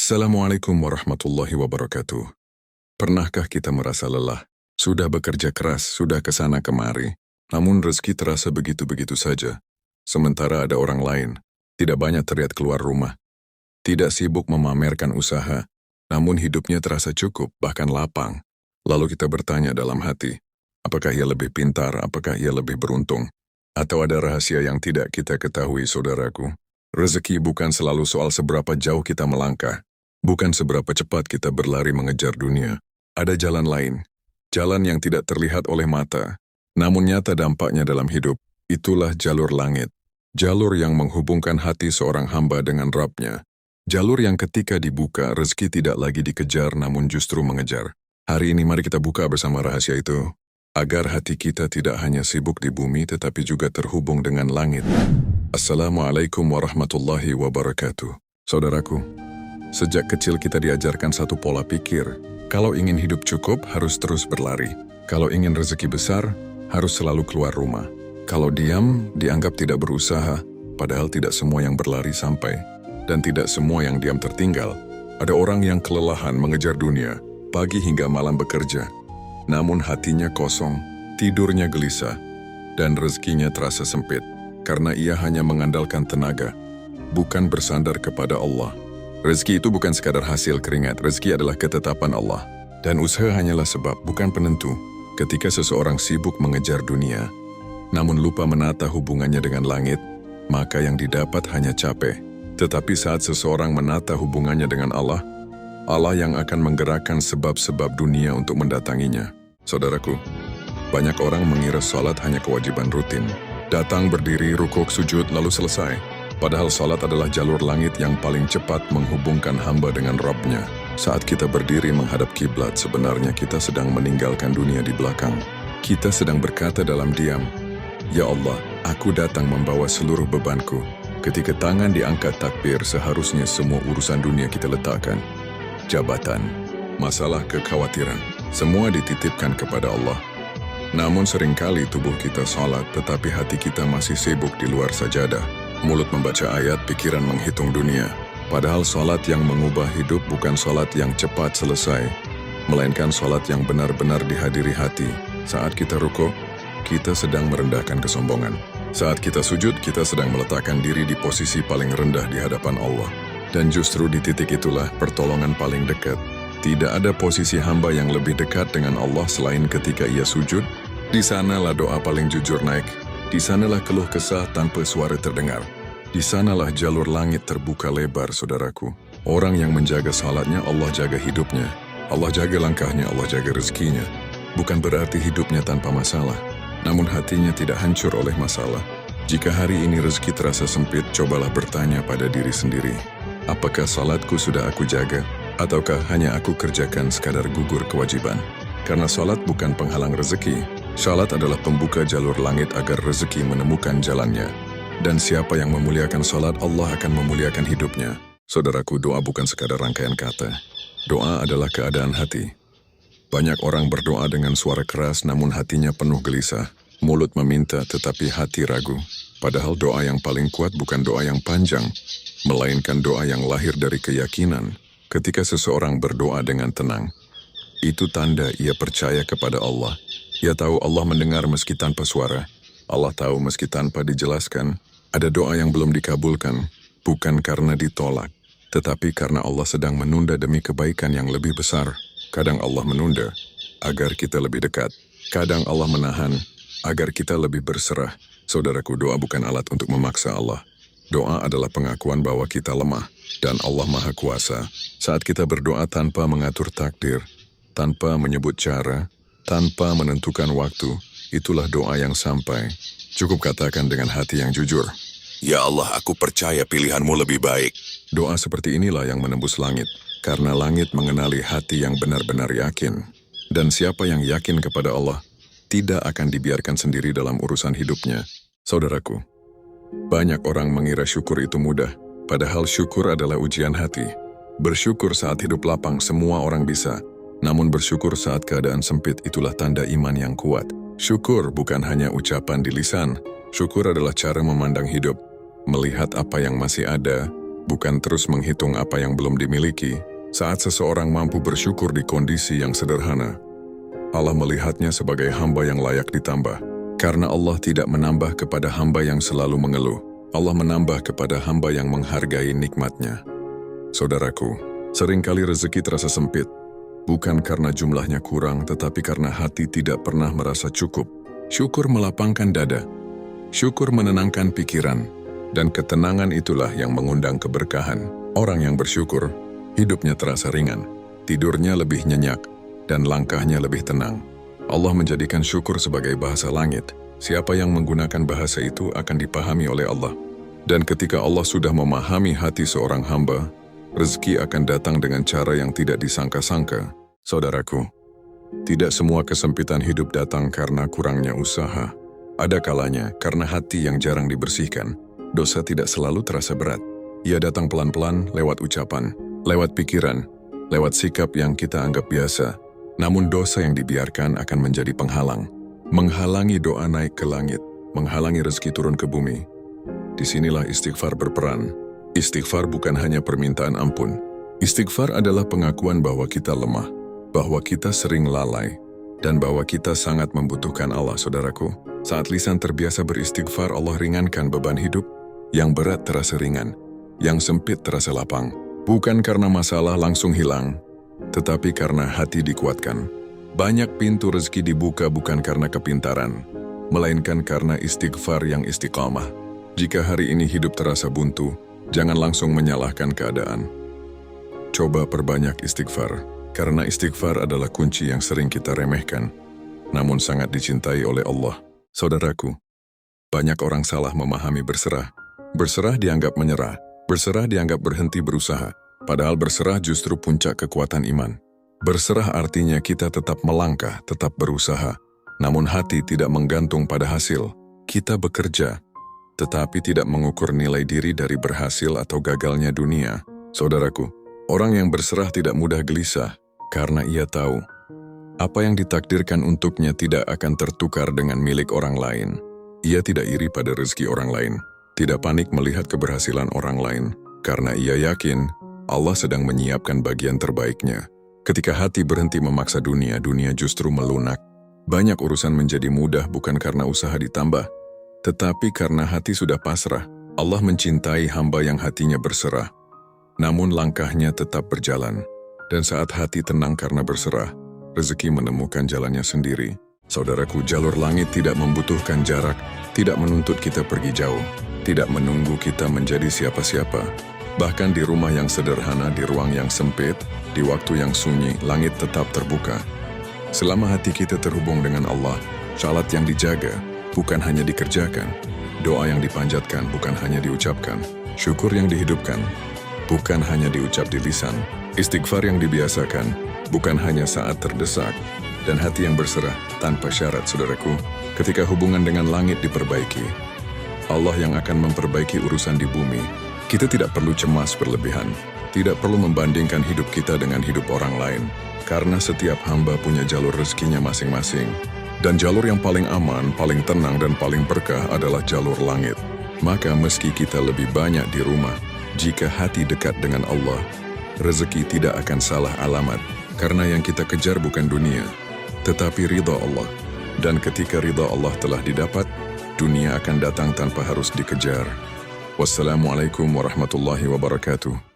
Assalamualaikum warahmatullahi wabarakatuh. Pernahkah kita merasa lelah? Sudah bekerja keras, sudah kesana kemari, namun rezeki terasa begitu-begitu saja. Sementara ada orang lain, tidak banyak terlihat keluar rumah, tidak sibuk memamerkan usaha, namun hidupnya terasa cukup, bahkan lapang. Lalu kita bertanya dalam hati, apakah ia lebih pintar, apakah ia lebih beruntung? Atau ada rahasia yang tidak kita ketahui, saudaraku? Rezeki bukan selalu soal seberapa jauh kita melangkah, bukan seberapa cepat kita berlari mengejar dunia. Ada jalan lain, jalan yang tidak terlihat oleh mata, namun nyata dampaknya dalam hidup. Itulah jalur langit, jalur yang menghubungkan hati seorang hamba dengan Rabb-Nya. Jalur yang ketika dibuka, rezeki tidak lagi dikejar namun justru mengejar. Hari ini mari kita buka bersama rahasia itu, agar hati kita tidak hanya sibuk di bumi tetapi juga terhubung dengan langit. Assalamualaikum warahmatullahi wabarakatuh. Saudaraku, sejak kecil kita diajarkan satu pola pikir. Kalau ingin hidup cukup, harus terus berlari. Kalau ingin rezeki besar, harus selalu keluar rumah. Kalau diam, dianggap tidak berusaha, padahal tidak semua yang berlari sampai. Dan tidak semua yang diam tertinggal. Ada orang yang kelelahan mengejar dunia, pagi hingga malam bekerja. Namun hatinya kosong, tidurnya gelisah, dan rezekinya terasa sempit. Karena ia hanya mengandalkan tenaga, bukan bersandar kepada Allah. Rezeki itu bukan sekadar hasil keringat, rezeki adalah ketetapan Allah. Dan usaha hanyalah sebab, bukan penentu. Ketika seseorang sibuk mengejar dunia, namun lupa menata hubungannya dengan langit, maka yang didapat hanya capek. Tetapi saat seseorang menata hubungannya dengan Allah, Allah yang akan menggerakkan sebab-sebab dunia untuk mendatanginya. Saudaraku, banyak orang mengira salat hanya kewajiban rutin. Datang, berdiri, rukuk, sujud, lalu selesai. Padahal salat adalah jalur langit yang paling cepat menghubungkan hamba dengan Rabb-Nya. Saat kita berdiri menghadap kiblat, sebenarnya kita sedang meninggalkan dunia di belakang. Kita sedang berkata dalam diam, "Ya Allah, aku datang membawa seluruh bebanku." Ketika tangan diangkat takbir, seharusnya semua urusan dunia kita letakkan. Jabatan, masalah, kekhawatiran, semua dititipkan kepada Allah. Namun seringkali tubuh kita salat, tetapi hati kita masih sibuk di luar sajadah. Mulut membaca ayat, pikiran menghitung dunia. Padahal salat yang mengubah hidup bukan salat yang cepat selesai, melainkan salat yang benar-benar dihadiri hati. Saat kita rukuk, kita sedang merendahkan kesombongan. Saat kita sujud, kita sedang meletakkan diri di posisi paling rendah di hadapan Allah. Dan justru di titik itulah pertolongan paling dekat. Tidak ada posisi hamba yang lebih dekat dengan Allah selain ketika ia sujud. Di sanalah doa paling jujur naik. Di sanalah keluh kesah tanpa suara terdengar. Di sanalah jalur langit terbuka lebar, saudaraku. Orang yang menjaga salatnya, Allah jaga hidupnya. Allah jaga langkahnya, Allah jaga rezekinya. Bukan berarti hidupnya tanpa masalah, namun hatinya tidak hancur oleh masalah. Jika hari ini rezeki terasa sempit, cobalah bertanya pada diri sendiri. Apakah salatku sudah aku jaga? Ataukah hanya aku kerjakan sekadar gugur kewajiban? Karena salat bukan penghalang rezeki. Salat adalah pembuka jalur langit agar rezeki menemukan jalannya. Dan siapa yang memuliakan salat, Allah akan memuliakan hidupnya. Saudaraku, doa bukan sekadar rangkaian kata. Doa adalah keadaan hati. Banyak orang berdoa dengan suara keras namun hatinya penuh gelisah. Mulut meminta tetapi hati ragu. Padahal doa yang paling kuat bukan doa yang panjang, melainkan doa yang lahir dari keyakinan. Ketika seseorang berdoa dengan tenang, itu tanda ia percaya kepada Allah. Ia tahu Allah mendengar meski tanpa suara. Allah tahu meski tanpa dijelaskan. Ada doa yang belum dikabulkan, bukan karena ditolak, tetapi karena Allah sedang menunda demi kebaikan yang lebih besar. Kadang Allah menunda agar kita lebih dekat. Kadang Allah menahan agar kita lebih berserah. Saudaraku, doa bukan alat untuk memaksa Allah. Doa adalah pengakuan bahwa kita lemah dan Allah Maha Kuasa. Saat kita berdoa tanpa mengatur takdir, tanpa menyebut cara, tanpa menentukan waktu, itulah doa yang sampai. Cukup katakan dengan hati yang jujur, "Ya Allah, aku percaya pilihan-Mu lebih baik." Doa seperti inilah yang menembus langit, karena langit mengenali hati yang benar-benar yakin. Dan siapa yang yakin kepada Allah, tidak akan dibiarkan sendiri dalam urusan hidupnya. Saudaraku, banyak orang mengira syukur itu mudah, padahal syukur adalah ujian hati. Bersyukur saat hidup lapang semua orang bisa, namun bersyukur saat keadaan sempit itulah tanda iman yang kuat. Syukur bukan hanya ucapan di lisan, syukur adalah cara memandang hidup, melihat apa yang masih ada, bukan terus menghitung apa yang belum dimiliki. Saat seseorang mampu bersyukur di kondisi yang sederhana, Allah melihatnya sebagai hamba yang layak ditambah. Karena Allah tidak menambah kepada hamba yang selalu mengeluh. Allah menambah kepada hamba yang menghargai nikmatnya. Saudaraku, seringkali rezeki terasa sempit, bukan karena jumlahnya kurang, tetapi karena hati tidak pernah merasa cukup. Syukur melapangkan dada, syukur menenangkan pikiran, dan ketenangan itulah yang mengundang keberkahan. Orang yang bersyukur, hidupnya terasa ringan, tidurnya lebih nyenyak, dan langkahnya lebih tenang. Allah menjadikan syukur sebagai bahasa langit. Siapa yang menggunakan bahasa itu akan dipahami oleh Allah. Dan ketika Allah sudah memahami hati seorang hamba, rezeki akan datang dengan cara yang tidak disangka-sangka. Saudaraku, tidak semua kesempitan hidup datang karena kurangnya usaha. Ada kalanya karena hati yang jarang dibersihkan, dosa tidak selalu terasa berat. Ia datang pelan-pelan lewat ucapan, lewat pikiran, lewat sikap yang kita anggap biasa. Namun dosa yang dibiarkan akan menjadi penghalang. Menghalangi doa naik ke langit, menghalangi rezeki turun ke bumi. Disinilah istighfar berperan. Istighfar bukan hanya permintaan ampun. Istighfar adalah pengakuan bahwa kita lemah, bahwa kita sering lalai, dan bahwa kita sangat membutuhkan Allah, saudaraku. Saat lisan terbiasa beristighfar, Allah ringankan beban hidup. Yang berat terasa ringan, yang sempit terasa lapang. Bukan karena masalah langsung hilang, tetapi karena hati dikuatkan. Banyak pintu rezeki dibuka bukan karena kepintaran, melainkan karena istighfar yang istiqamah. Jika hari ini hidup terasa buntu, jangan langsung menyalahkan keadaan. Coba perbanyak istighfar, karena istighfar adalah kunci yang sering kita remehkan, namun sangat dicintai oleh Allah. Saudaraku, banyak orang salah memahami berserah. Berserah dianggap menyerah, berserah dianggap berhenti berusaha. Padahal berserah justru puncak kekuatan iman. Berserah artinya kita tetap melangkah, tetap berusaha. Namun hati tidak menggantung pada hasil. Kita bekerja, tetapi tidak mengukur nilai diri dari berhasil atau gagalnya dunia. Saudaraku, orang yang berserah tidak mudah gelisah, karena ia tahu apa yang ditakdirkan untuknya tidak akan tertukar dengan milik orang lain. Ia tidak iri pada rezeki orang lain, tidak panik melihat keberhasilan orang lain, karena ia yakin Allah sedang menyiapkan bagian terbaiknya. Ketika hati berhenti memaksa dunia, dunia justru melunak. Banyak urusan menjadi mudah bukan karena usaha ditambah, tetapi karena hati sudah pasrah. Allah mencintai hamba yang hatinya berserah, namun langkahnya tetap berjalan. Dan saat hati tenang karena berserah, rezeki menemukan jalannya sendiri. Saudaraku, jalur langit tidak membutuhkan jarak, tidak menuntut kita pergi jauh, tidak menunggu kita menjadi siapa-siapa. Bahkan di rumah yang sederhana, di ruang yang sempit, di waktu yang sunyi, langit tetap terbuka. Selama hati kita terhubung dengan Allah, salat yang dijaga bukan hanya dikerjakan, doa yang dipanjatkan bukan hanya diucapkan, syukur yang dihidupkan bukan hanya diucap di lisan, istighfar yang dibiasakan bukan hanya saat terdesak, dan hati yang berserah tanpa syarat. Saudaraku, ketika hubungan dengan langit diperbaiki, Allah yang akan memperbaiki urusan di bumi. Kita tidak perlu cemas berlebihan, tidak perlu membandingkan hidup kita dengan hidup orang lain, karena setiap hamba punya jalur rezekinya masing-masing. Dan jalur yang paling aman, paling tenang, dan paling berkah adalah jalur langit. Maka meski kita lebih banyak di rumah, jika hati dekat dengan Allah, rezeki tidak akan salah alamat, karena yang kita kejar bukan dunia, tetapi ridha Allah. Dan ketika ridha Allah telah didapat, dunia akan datang tanpa harus dikejar. Wassalamualaikum warahmatullahi wabarakatuh.